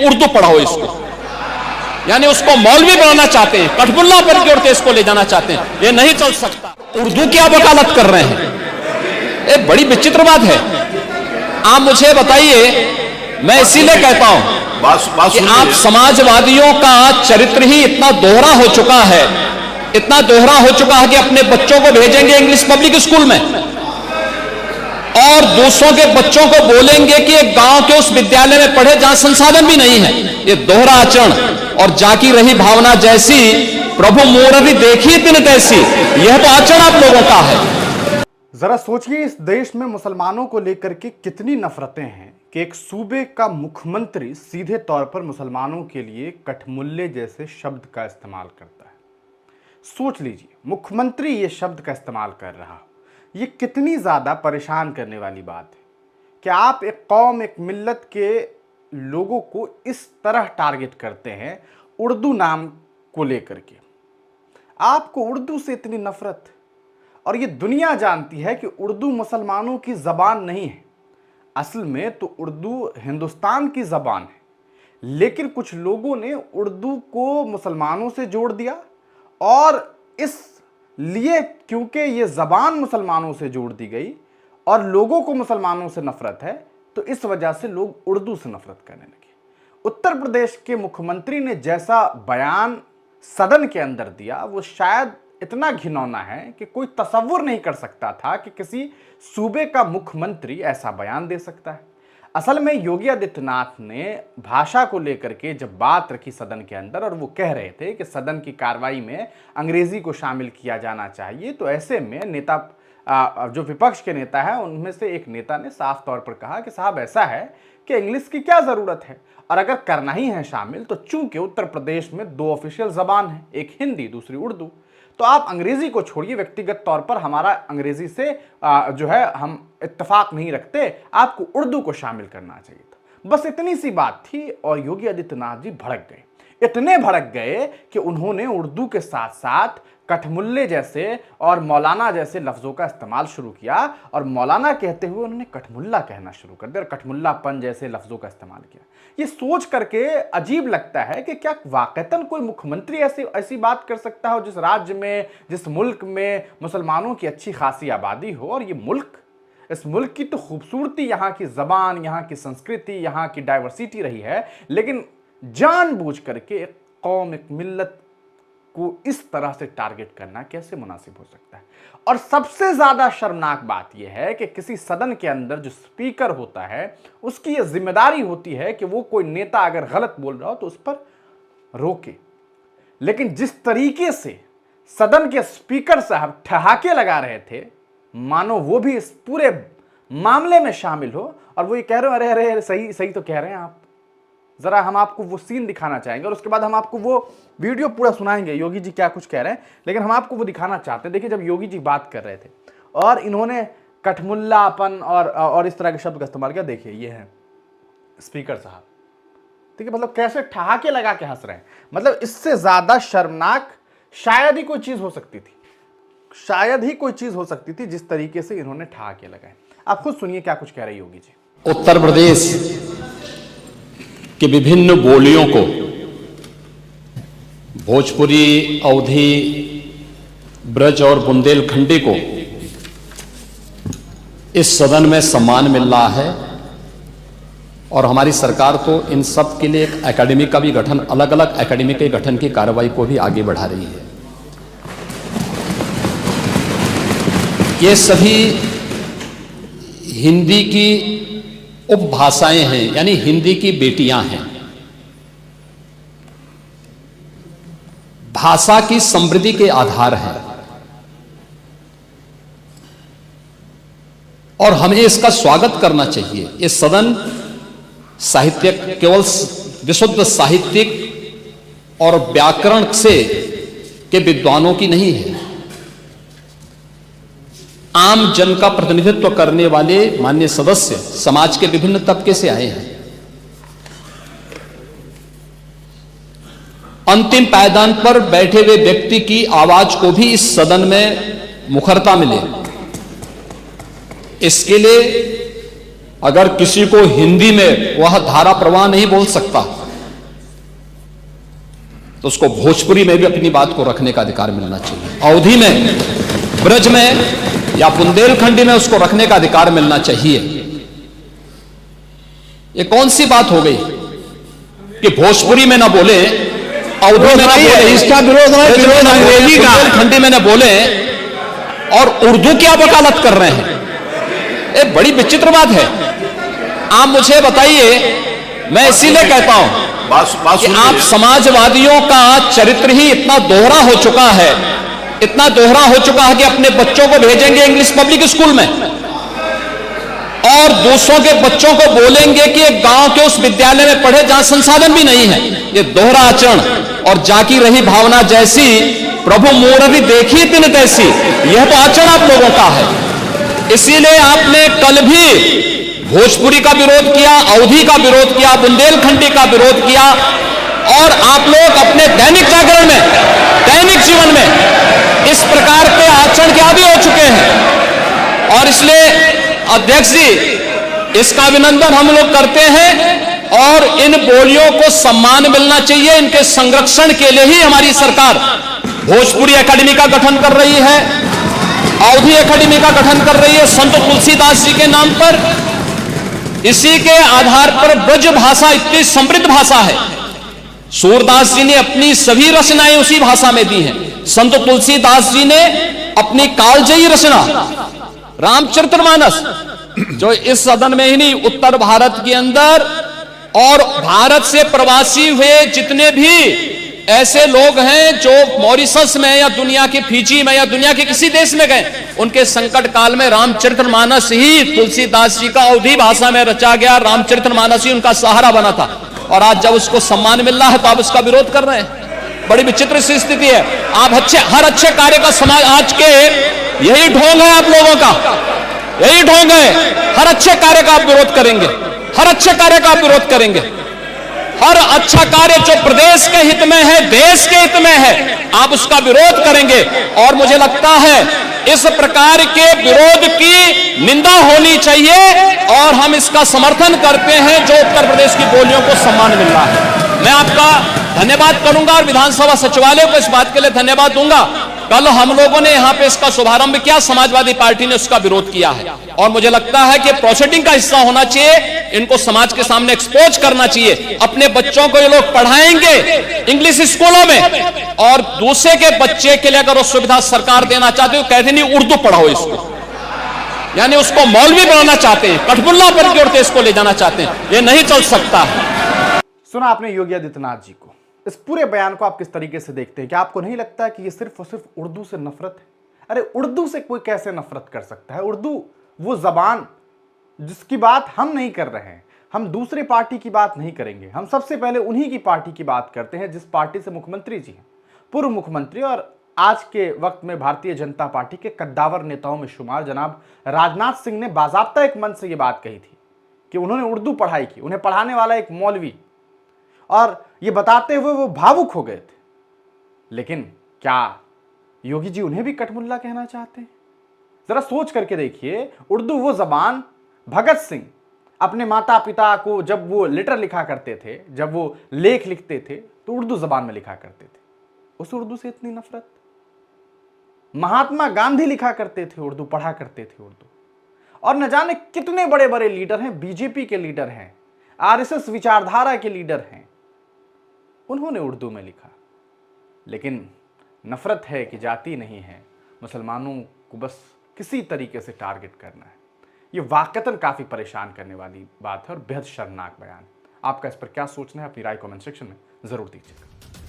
उर्दू पढ़ाओ इसको, यानी उसको मौलवी बनाना चाहते हैं, कठमुल्लापन की ओर इसको ले जाना चाहते हैं। ये नहीं चल सकता। उर्दू की आप वकालत कर रहे हैं, ये बड़ी विचित्र बात है। आप मुझे बताइए, मैं इसीलिए कहता हूं कि आप समाजवादियों का चरित्र ही इतना दोहरा हो चुका है, इतना दोहरा हो चुका है कि अपने बच्चों को भेजेंगे इंग्लिश पब्लिक स्कूल में और दूसरों के बच्चों को बोलेंगे कि एक गांव के उस विद्यालय में पढ़े जहां संसाधन भी नहीं है। ये दोहरा आचरण और जाकी रही भावना जैसी प्रभु मुरारी देखी दिन तैसी, यह तो आचरण आप लोगों का है। जरा सोचिए, इस देश में मुसलमानों को लेकर के कितनी नफरतें हैं कि एक सूबे का मुख्यमंत्री सीधे तौर पर मुसलमानों के लिए कठमुल्ले जैसे शब्द का इस्तेमाल करता है। सोच लीजिए, मुख्यमंत्री ये शब्द का इस्तेमाल कर रहा हो, ये कितनी ज़्यादा परेशान करने वाली बात है कि आप एक कौम, एक मिल्लत के लोगों को इस तरह टारगेट करते हैं उर्दू नाम को लेकर के। आपको उर्दू से इतनी नफरत, और ये दुनिया जानती है कि उर्दू मुसलमानों की ज़बान नहीं है। असल में तो उर्दू हिंदुस्तान की ज़बान है, लेकिन कुछ लोगों ने उर्दू को मुसलमानों से जोड़ दिया और इस लिए क्योंकि ये ज़बान मुसलमानों से जोड़ दी गई और लोगों को मुसलमानों से नफरत है, तो इस वजह से लोग उर्दू से नफरत करने लगे। उत्तर प्रदेश के मुख्यमंत्री ने जैसा बयान सदन के अंदर दिया, वो शायद इतना घिनौना है कि कोई तसव्वुर नहीं कर सकता था कि किसी सूबे का मुख्यमंत्री ऐसा बयान दे सकता है। असल में योगी आदित्यनाथ ने भाषा को लेकर के जब बात रखी सदन के अंदर, और वो कह रहे थे कि सदन की कार्रवाई में अंग्रेजी को शामिल किया जाना चाहिए, तो ऐसे में नेता, जो विपक्ष के नेता हैं उनमें से एक नेता ने साफ तौर पर कहा कि साहब ऐसा है कि इंग्लिश की क्या ज़रूरत है, और अगर करना ही है शामिल तो चूंकि उत्तर प्रदेश में 2 ऑफिशियल ज़बान हैं, एक हिंदी दूसरी उर्दू, तो आप अंग्रेजी को छोड़िए, व्यक्तिगत तौर पर हमारा अंग्रेजी से जो है हम इत्तेफाक नहीं रखते, आपको उर्दू को शामिल करना चाहिए था। बस इतनी सी बात थी और योगी आदित्यनाथ जी भड़क गए। इतने भड़क गए कि उन्होंने उर्दू के साथ साथ कठमुल्ले जैसे और मौलाना जैसे लफ्ज़ों का इस्तेमाल शुरू किया, और मौलाना कहते हुए उन्होंने कठमुल्ला कहना शुरू कर दिया और कठमुल्लापन जैसे लफ्ज़ों का इस्तेमाल किया। ये सोच करके अजीब लगता है कि क्या वाकईतन कोई मुख्यमंत्री ऐसी बात कर सकता हो जिस राज्य में, जिस मुल्क में मुसलमानों की अच्छी खासी आबादी हो, और ये मुल्क, इस मुल्क की तो खूबसूरती, यहाँ की ज़बान, यहाँ की संस्कृति, यहाँ की डाइवर्सिटी रही है, लेकिन जानबूझ करके एक कौम, एक मिल्लत को इस तरह से टारगेट करना कैसे मुनासिब हो सकता है। और सबसे ज्यादा शर्मनाक बात यह है कि किसी सदन के अंदर जो स्पीकर होता है उसकी यह जिम्मेदारी होती है कि वो कोई नेता अगर गलत बोल रहा हो तो उस पर रोके, लेकिन जिस तरीके से सदन के स्पीकर साहब ठहाके लगा रहे थे, मानो वो भी इस पूरे मामले में शामिल हो, और वो ये कह रहे हो, अरे अरे अरे सही तो कह रहे हैं आप। जरा हम आपको वो सीन दिखाना चाहेंगे और उसके बाद हम आपको वो वीडियो पूरा सुनाएंगे, योगी जी क्या कुछ कह रहे हैं, लेकिन हम आपको वो दिखाना चाहते हैं। देखिए, जब योगी जी बात कर रहे थे और इन्होंने कठमुल्लापन और इस तरह के शब्द का इस्तेमाल किया, देखिए ये है स्पीकर साहब, ठीक है, मतलब कैसे ठहाके लगा के हंस रहे हैं। मतलब इससे ज्यादा शर्मनाक शायद ही कोई चीज हो सकती थी, शायद ही कोई चीज हो सकती थी जिस तरीके से इन्होंने ठहाके लगाए। आप खुद सुनिए क्या कुछ कह रहे योगी जी। उत्तर प्रदेश कि विभिन्न बोलियों को, भोजपुरी, अवधी, ब्रज और बुंदेलखंडी को इस सदन में सम्मान मिल रहा है, और हमारी सरकार तो इन सब के लिए एक एकेडमी का भी गठन, अलग अलग एकेडमी के गठन की कार्रवाई को भी आगे बढ़ा रही है। ये सभी हिंदी की उपभाषाएं हैं, यानी हिंदी की बेटियां हैं। भाषा की समृद्धि के आधार है, और हमें इसका स्वागत करना चाहिए। ये सदन साहित्यिक, केवल विशुद्ध साहित्यिक और व्याकरण से के विद्वानों की नहीं है, आम जन का प्रतिनिधित्व करने वाले माननीय सदस्य समाज के विभिन्न तबके से आए हैं। अंतिम पायदान पर बैठे हुए व्यक्ति की आवाज को भी इस सदन में मुखरता मिले, इसके लिए अगर किसी को हिंदी में वह धारा प्रवाह नहीं बोल सकता, तो उसको भोजपुरी में भी अपनी बात को रखने का अधिकार मिलना चाहिए, अवधी में, ब्रज में या बुंदेलखंडी में उसको रखने का अधिकार मिलना चाहिए। ये कौन सी बात हो गई कि भोजपुरी में ना बोले, अवधी में ना बोले, इसका विरोध है, विरोध अंग्रेजी का, बुंदेलखंडी में ना बोले और उर्दू की आप वकालत कर रहे हैं। ये बड़ी विचित्र बात है। आप मुझे बताइए, मैं इसीलिए कहता हूं कि आप समाजवादियों का चरित्र ही इतना दोहरा हो चुका है, इतना दोहरा हो चुका है कि अपने बच्चों को भेजेंगे इंग्लिश पब्लिक स्कूल में और दूसरों के बच्चों को बोलेंगे कि एक गांव के उस विद्यालय में पढ़े जहां संसाधन भी नहीं है। ये दोहरा आचरण और जाकी रही भावना जैसी प्रभु मूर्ति देखी तिन तैसी, यह तो आचरण आप लोगों का है। इसीलिए आपने कल भी भोजपुरी का विरोध किया, अवधी का विरोध किया, बुंदेलखंडी का विरोध किया और आप लोग अपने दैनिक जागरण में, दैनिक जीवन में इस प्रकार के आचरण के आदी हो चुके हैं। और इसलिए अध्यक्ष जी, इसका अभिनंदन हम लोग करते हैं और इन बोलियों को सम्मान मिलना चाहिए। इनके संरक्षण के लिए ही हमारी सरकार भोजपुरी एकेडमी का गठन कर रही है, अवधी एकेडमी का गठन कर रही है संत तुलसीदास जी के नाम पर। इसी के आधार पर ब्रज भाषा इतनी समृद्ध भाषा है। सूरदास जी ने अपनी सभी रचनाएं उसी भाषा में दी हैं। संत तुलसीदास जी ने अपनी कालजयी रचना रामचरितमानस, जो इस सदन में ही नहीं, उत्तर भारत के अंदर और भारत से प्रवासी हुए जितने भी ऐसे लोग हैं जो मॉरिशस में या दुनिया के फिजी में या दुनिया के किसी देश में गए, उनके संकट काल में रामचरितमानस ही तुलसीदास जी का अवधी भाषा में रचा गया, रामचरितमानस ही उनका सहारा बना था। और आज जब उसको सम्मान मिल रहा है तो आप उसका विरोध कर रहे हैं। बड़ी विचित्र सी स्थिति है। आप हर अच्छे कार्य का समाज, आज के यही ढोंग है आप लोगों का, यही ढोंग है। हर अच्छे कार्य का आप विरोध करेंगे, हर अच्छे कार्य का आप विरोध करेंगे। हर अच्छा कार्य जो प्रदेश के हित में है, देश के हित में है, आप उसका विरोध करेंगे। और मुझे लगता है इस प्रकार के विरोध की निंदा होनी चाहिए और हम इसका समर्थन करते हैं जो उत्तर प्रदेश की बोलियों को सम्मान मिल रहा है। मैं आपका धन्यवाद करूंगा और विधानसभा सचिवालय को इस बात के लिए धन्यवाद दूंगा। कल हम लोगों ने यहां पे इसका शुभारंभ किया, समाजवादी पार्टी ने उसका विरोध किया है और मुझे लगता है कि प्रोसीडिंग का हिस्सा होना चाहिए। इनको समाज के सामने एक्सपोज करना चाहिए। अपने बच्चों को ये लोग पढ़ाएंगे इंग्लिश स्कूलों में और दूसरे के बच्चे के लिए अगर वो सुविधा सरकार देना चाहते हो, कहते नहीं उर्दू पढ़ाओ इसको, यानी उसको मौलवी बनाना चाहते हैं, कठपुतलापन की ओर इसको ले जाना चाहते हैं। ये नहीं चल सकता है। सुना आपने योगी आदित्यनाथ जी को। इस पूरे बयान को आप किस तरीके से देखते हैं? क्या आपको नहीं लगता है कि ये सिर्फ और सिर्फ उर्दू से नफरत है? अरे उर्दू से कोई कैसे नफरत कर सकता है? उर्दू वो जबान जिसकी बात हम नहीं कर रहे हैं, हम दूसरे पार्टी की बात नहीं करेंगे। हम सबसे पहले उन्हीं की पार्टी की बात करते हैं जिस पार्टी से मुख्यमंत्री जी हैं, पूर्व मुख्यमंत्री और आज के वक्त में भारतीय जनता पार्टी के कद्दावर नेताओं में शुमार जनाब राजनाथ सिंह ने बाजाब्ता एक मंच से ये बात कही थी कि उन्होंने उर्दू पढ़ाई की, उन्हें पढ़ाने वाला एक मौलवी, और ये बताते हुए वो भावुक हो गए थे। लेकिन क्या योगी जी उन्हें भी कठमुल्ला कहना चाहते हैं? जरा सोच करके देखिए। उर्दू वो जबान, भगत सिंह अपने माता पिता को जब वो लेटर लिखा करते थे, जब वो लेख लिखते थे तो उर्दू जबान में लिखा करते थे। उस उर्दू से इतनी नफरत। महात्मा गांधी लिखा करते थे उर्दू, पढ़ा करते थे उर्दू। और न जाने कितने बड़े बड़े लीडर हैं, बीजेपी के लीडर हैं, आरएसएस विचारधारा के लीडर हैं, उन्होंने उर्दू में लिखा। लेकिन नफरत है कि जाति नहीं है, मुसलमानों को बस किसी तरीके से टारगेट करना है। ये वाकईतन काफ़ी परेशान करने वाली बात है और बेहद शर्मनाक बयान। आपका इस पर क्या सोचना है? अपनी राय कमेंट सेक्शन में ज़रूर दीजिएगा।